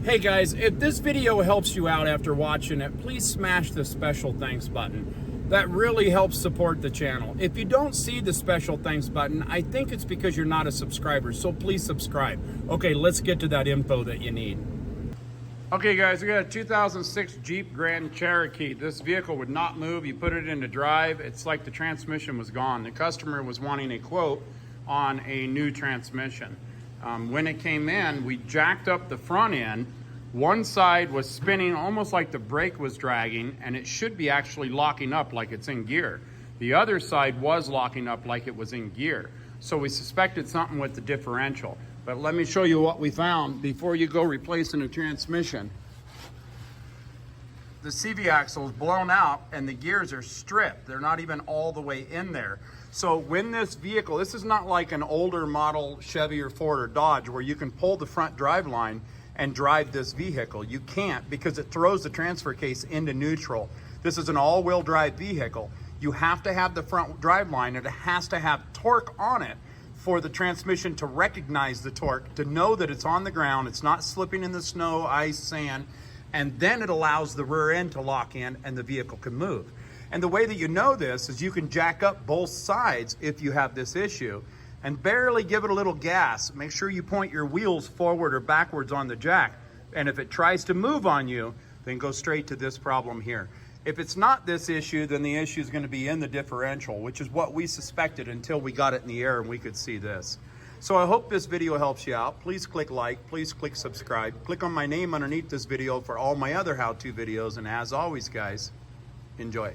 Hey guys, if this video helps you out after watching it, please smash the special thanks button. That really helps support the channel. If you don't see the special thanks button, I think it's because you're not a subscriber, so please subscribe. Okay, let's get to that info that you need. Okay guys, we got a 2006 Jeep Grand Cherokee. This vehicle would not move. You put it into drive, it's like the transmission was gone. The customer was wanting a quote on a new transmission. When it came in, we jacked up the front end. One side was spinning almost like the brake was dragging, and it should be actually locking up like it's in gear. The other side was locking up like it was in gear. So we suspected something with the differential. But let me show you what we found before you go replacing a transmission. The CV axle is blown out and the gears are stripped. They're not even all the way in there. So when this vehicle, this is not like an older model Chevy or Ford or Dodge where you can pull the front drive line and drive this vehicle. You can't, because it throws the transfer case into neutral. This is an all-wheel drive vehicle. You have to have the front drive line and it has to have torque on it for the transmission to recognize the torque, to know that it's on the ground, it's not slipping in the snow, ice, sand, and then it allows the rear end to lock in and the vehicle can move. And the way that you know this is you can jack up both sides if you have this issue and barely give it a little gas. Make sure you point your wheels forward or backwards on the jack. And if it tries to move on you, then go straight to this problem here. If it's not this issue, then the issue is going to be in the differential, which is what we suspected until we got it in the air and we could see this. So I hope this video helps you out. Please click like, please click subscribe. Click on my name underneath this video for all my other how-to videos. And as always, guys, enjoy.